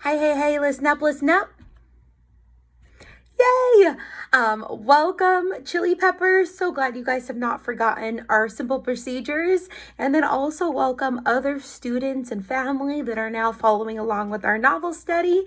Hey, hey, hey, listen up, listen up. Yay! Welcome, Chili Peppers. So glad you guys have not forgotten our simple procedures. And then also welcome other students and family that are now following along with our novel study.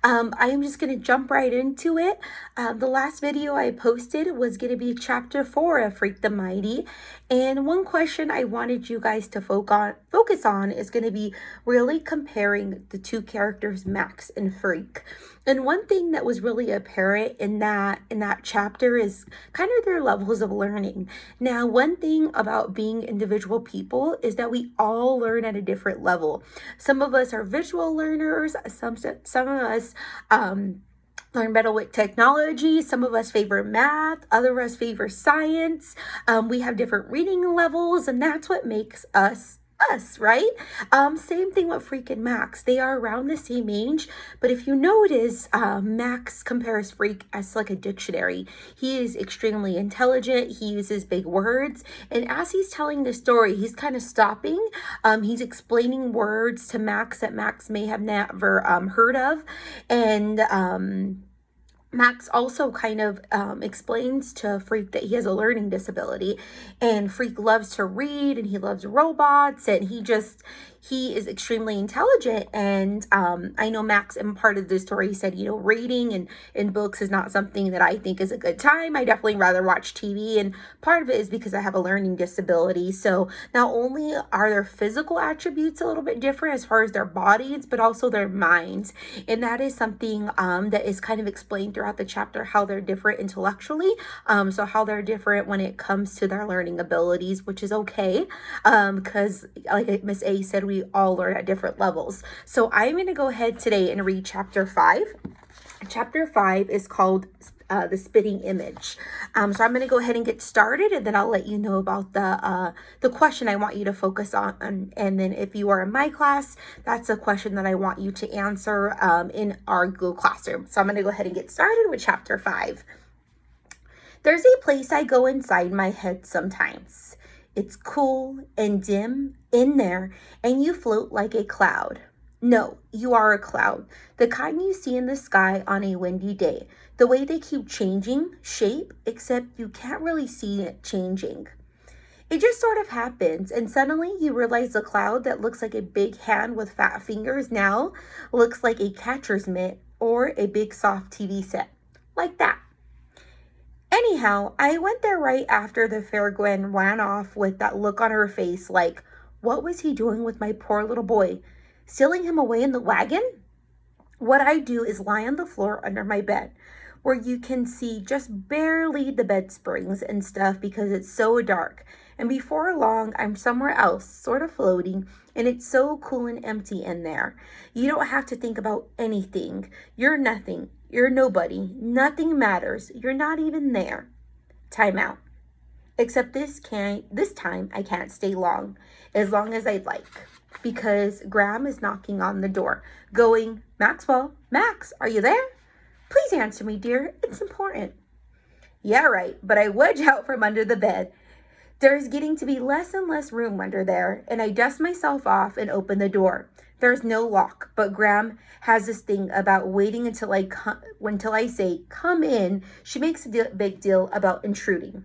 I am just going to jump right into it. The last video I posted was going to be chapter 4 of Freak the Mighty. And one question I wanted you guys to focus on is going to be really comparing the two characters, Max and Freak. And one thing that was really apparent in that chapter is kind of their levels of learning. Now, one thing about being individual people is that we all learn at a different level. Some of us are visual learners, some of us learn better with technology. Some of us favor math, other of us favor science. We have different reading levels, and that's what makes us, right? Same thing with Freak and Max. They are around the same age, but if you notice, Max compares Freak as like a dictionary. He is extremely intelligent. He uses big words, and as he's telling the story, he's kind of stopping. He's explaining words to Max that Max may have never heard of, and Max also kind of explains to Freak that he has a learning disability, and Freak loves to read and he loves robots, and he is extremely intelligent. And I know Max, in part of the story, he said, reading and in books is not something that I think is a good time. I definitely rather watch TV, and part of it is because I have a learning disability. So not only are their physical attributes a little bit different as far as their bodies, but also their minds, and that is something that is kind of explained throughout the chapter, how they're different intellectually, so how they're different when it comes to their learning abilities, which is okay, because like Miss A said, we all learn at different levels. So I'm going to go ahead today and read chapter 5. Chapter 5 is called The Spitting Image. So I'm going to go ahead and get started, and then I'll let you know about the question I want you to focus on. And then if you are in my class, that's a question that I want you to answer in our Google Classroom. So I'm going to go ahead and get started with chapter 5. There's a place I go inside my head sometimes. It's cool and dim in there, and you float like a cloud. No, you are a cloud, the kind you see in the sky on a windy day. The way they keep changing shape, except you can't really see it changing. It just sort of happens, and suddenly you realize the cloud that looks like a big hand with fat fingers now looks like a catcher's mitt or a big soft TV set. Like that. Anyhow, I went there right after the fair Gwen ran off with that look on her face like, what was he doing with my poor little boy? Stealing him away in the wagon? What I do is lie on the floor under my bed, where you can see just barely the bed springs and stuff because it's so dark. And before long, I'm somewhere else, sort of floating, and it's so cool and empty in there. You don't have to think about anything. You're nothing. You're nobody. Nothing matters. You're not even there. Time out. Except this time I can't stay long as I'd like, because Graham is knocking on the door, going, Maxwell, Max, are you there? Please answer me, dear. It's important. Yeah, right, but I wedge out from under the bed. There's getting to be less and less room under there, and I dust myself off and open the door. There's no lock, but Graham has this thing about waiting until I say, come in. She makes a big deal about intruding.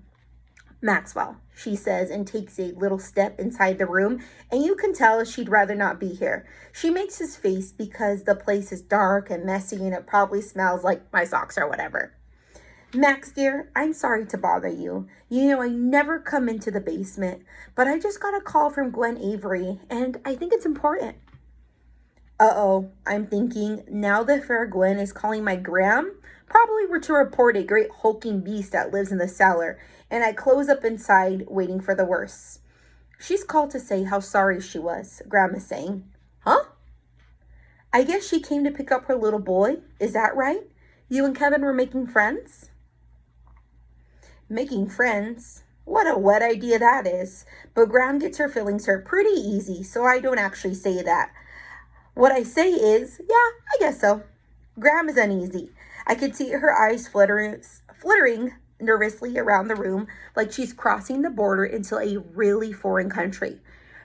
Maxwell, she says, and takes a little step inside the room, and you can tell she'd rather not be here. She makes his face because the place is dark and messy, and it probably smells like my socks or whatever. Max, dear, I'm sorry to bother you. You know I never come into the basement, but I just got a call from Gwen Avery, and I think it's important. Uh-oh, I'm thinking, now that Fair Gwen is calling my Graham, probably were to report a great hulking beast that lives in the cellar, and I close up inside, waiting for the worst. She's called to say how sorry she was, Graham is saying. Huh? I guess she came to pick up her little boy, is that right? You and Kevin were making friends? Making friends? What a wet idea that is. But Graham gets her feelings hurt pretty easy, so I don't actually say that. What I say is, yeah, I guess so. Graham is uneasy. I could see her eyes fluttering nervously around the room like she's crossing the border into a really foreign country.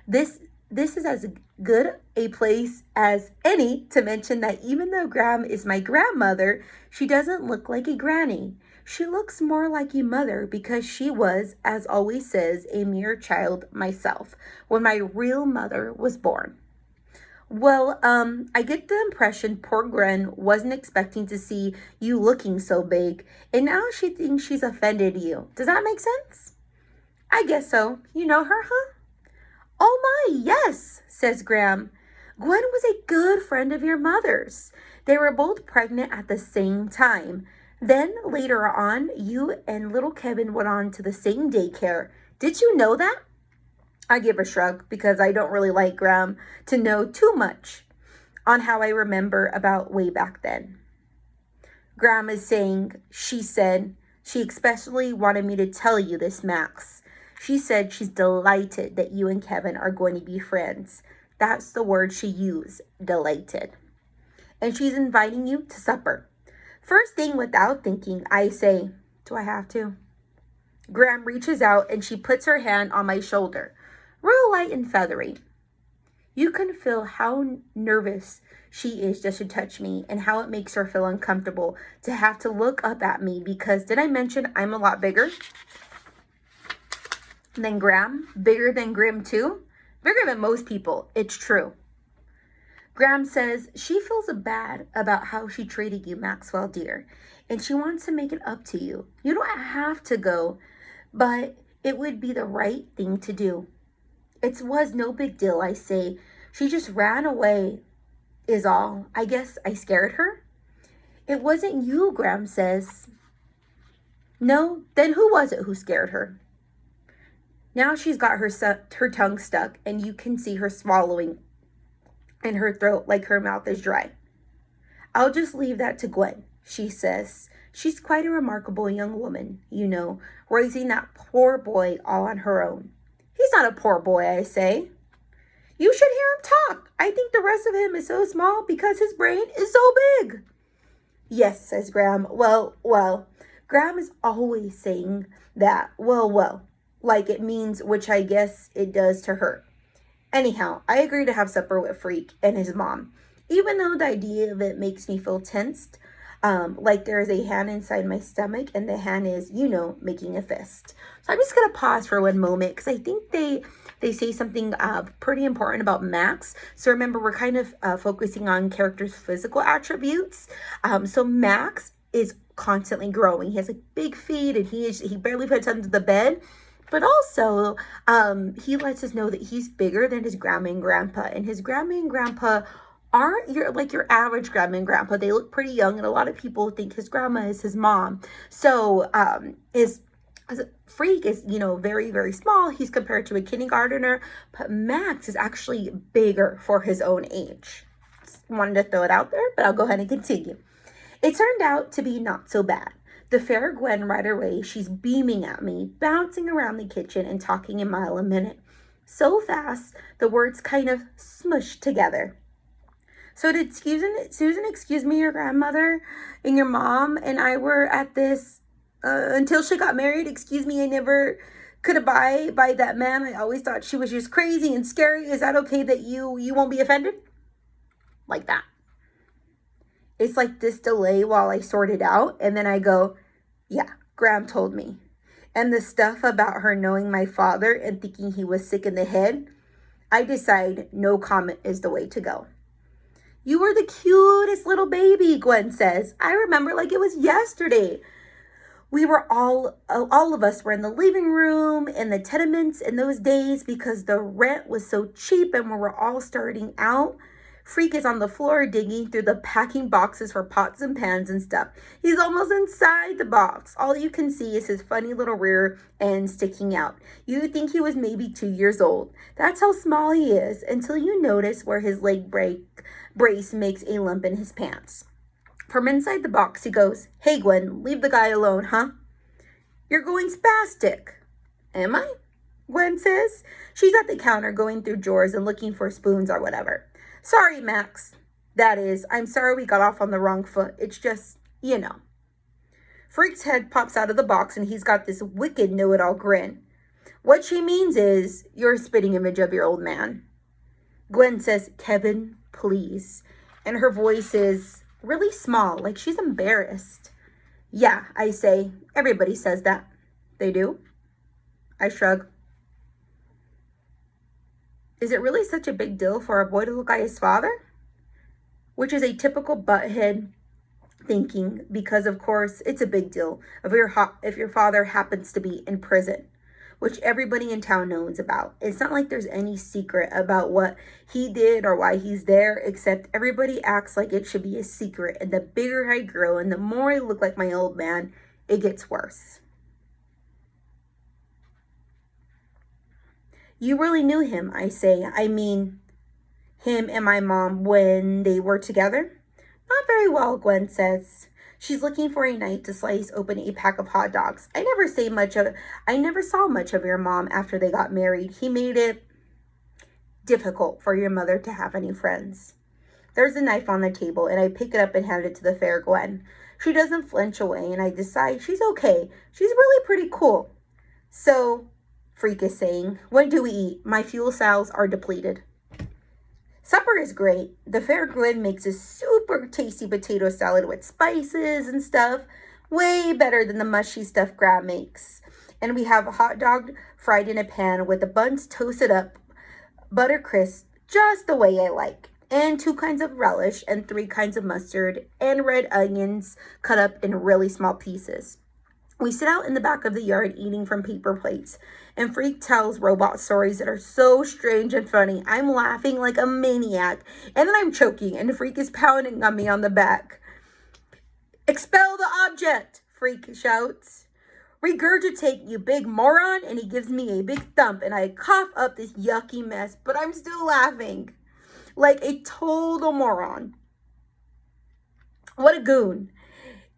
This is good a place as any to mention that even though Graham is my grandmother, she doesn't look like a granny. She looks more like a mother because she was, as always says, a mere child myself when my real mother was born. Well, I get the impression poor Gwen wasn't expecting to see you looking so big, and now she thinks she's offended you. Does that make sense? I guess so. You know her, huh? Oh my, yes, says Graham. Gwen was a good friend of your mother's. They were both pregnant at the same time. Then later on, you and little Kevin went on to the same daycare. Did you know that? I give a shrug because I don't really like Graham to know too much on how I remember about way back then. Graham is saying, she said, she especially wanted me to tell you this, Max. She said she's delighted that you and Kevin are going to be friends. That's the word she used, delighted. And she's inviting you to supper. First thing without thinking, I say, do I have to? Graham reaches out and she puts her hand on my shoulder, real light and feathery. You can feel how nervous she is just to touch me and how it makes her feel uncomfortable to have to look up at me because did I mention I'm a lot bigger than Graham? Bigger than Grim too? Bigger than most people. It's true. Graham says she feels bad about how she treated you, Maxwell dear, and she wants to make it up to you. You don't have to go, but it would be the right thing to do. It was no big deal, I say. She just ran away, is all. I guess I scared her. It wasn't you, Graham says. No, then who was it who scared her? Now she's got her tongue stuck, and you can see her swallowing in her throat like her mouth is dry. I'll just leave that to Gwen, she says. She's quite a remarkable young woman, you know, raising that poor boy all on her own. He's not a poor boy, I say. You should hear him talk. I think the rest of him is so small because his brain is so big. Yes, says Graham. Well. Graham is always saying that, well, like it means, which I guess it does to her. Anyhow, I agree to have supper with Freak and his mom, even though the idea of it makes me feel tensed, like there is a hand inside my stomach and the hand is, making a fist. So I'm just going to pause for one moment because I think they say something pretty important about Max. So remember, we're kind of focusing on characters' physical attributes. So Max is constantly growing. He has big feet and he barely fits under the bed. But also, he lets us know that he's bigger than his grandma and grandpa. And his grandma and grandpa aren't your average grandma and grandpa. They look pretty young, and a lot of people think his grandma is his mom. So his Freak is, very, very small. He's compared to a kindergartner. But Max is actually bigger for his own age. Just wanted to throw it out there, but I'll go ahead and continue. It turned out to be not so bad. The fair Gwen right away, she's beaming at me, bouncing around the kitchen and talking a mile a minute. So fast, the words kind of smushed together. So did Susan, excuse me, your grandmother and your mom and I were at this until she got married. Excuse me, I never could abide by that man. I always thought she was just crazy and scary. Is that okay that you won't be offended? Like that. It's like this delay while I sort it out. And then I go, yeah, Graham told me. And the stuff about her knowing my father and thinking he was sick in the head, I decide no comment is the way to go. You were the cutest little baby, Gwen says. I remember like it was yesterday. We were all of us were in the living room in the tenements in those days because the rent was so cheap and we were all starting out. Freak is on the floor digging through the packing boxes for pots and pans and stuff. He's almost inside the box. All you can see is his funny little rear end sticking out. You think he was maybe 2 years old. That's how small he is until you notice where his leg brace makes a lump in his pants. From inside the box, he goes, "Hey, Gwen, leave the guy alone, huh? You're going spastic." Am I? Gwen says. She's at the counter going through drawers and looking for spoons or whatever. Sorry, Max. That is, I'm sorry we got off on the wrong foot. It's just, Freak's head pops out of the box and he's got this wicked know-it-all grin. What she means is, you're a spitting image of your old man. Gwen says, Kevin, please. And her voice is really small, like she's embarrassed. Yeah, I say, everybody says that. They do? I shrug. Is it really such a big deal for a boy to look like his father? Which is a typical butthead thinking, because of course it's a big deal if your father happens to be in prison, which everybody in town knows about. It's not like there's any secret about what he did or why he's there, except everybody acts like it should be a secret. And the bigger I grow and the more I look like my old man, it gets worse. You really knew him, I say. I mean, him and my mom when they were together? Not very well, Gwen says. She's looking for a night to slice open a pack of hot dogs. I never saw much of your mom after they got married. He made it difficult for your mother to have any friends. There's a knife on the table, and I pick it up and hand it to the fair Gwen. She doesn't flinch away, and I decide she's okay. She's really pretty cool. So, Freak is saying, when do we eat? My fuel cells are depleted. Supper is great. The fair Gwen makes a super tasty potato salad with spices and stuff. Way better than the mushy stuff Grab makes. And we have a hot dog fried in a pan with the buns toasted up, butter crisp, just the way I like. And 2 kinds of relish and 3 kinds of mustard and red onions cut up in really small pieces. We sit out in the back of the yard eating from paper plates, and Freak tells robot stories that are so strange and funny. I'm laughing like a maniac, and then I'm choking, and Freak is pounding on me on the back. Expel the object, Freak shouts. Regurgitate, you big moron, and he gives me a big thump, and I cough up this yucky mess, but I'm still laughing like a total moron. What a goon.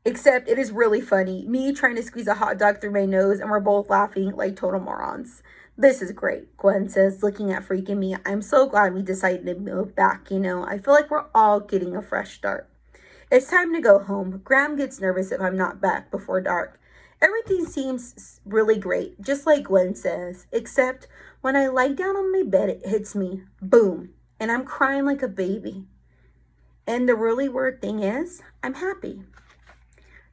Except it is really funny. Me trying to squeeze a hot dog through my nose, and we're both laughing like total morons. This is great, Gwen says, looking at Freak and me. I'm so glad we decided to move back, I feel like we're all getting a fresh start. It's time to go home. Graham gets nervous if I'm not back before dark. Everything seems really great, just like Gwen says, except when I lie down on my bed, it hits me. Boom. And I'm crying like a baby. And the really weird thing is, I'm happy.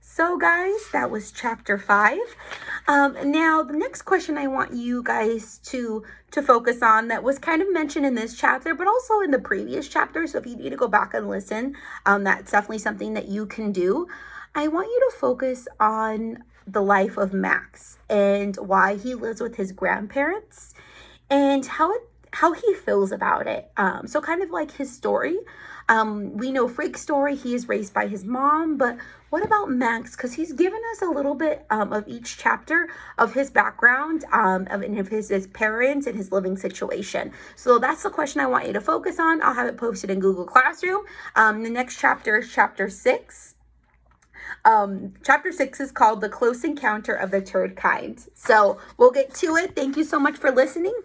So guys, that was chapter 5. Now the next question I want you guys to focus on that was kind of mentioned in this chapter, but also in the previous chapter. So if you need to go back and listen, that's definitely something that you can do. I want you to focus on the life of Max and why he lives with his grandparents and how he feels about it. So kind of like his story. We know Freak's story. He is raised by his mom, but what about Max? Because he's given us a little bit of each chapter of his background, of his parents and his living situation. So that's the question I want you to focus on. I'll have it posted in Google Classroom. The next chapter is chapter 6. Chapter 6 is called The Close Encounter of the Third Kind. So we'll get to it. Thank you so much for listening.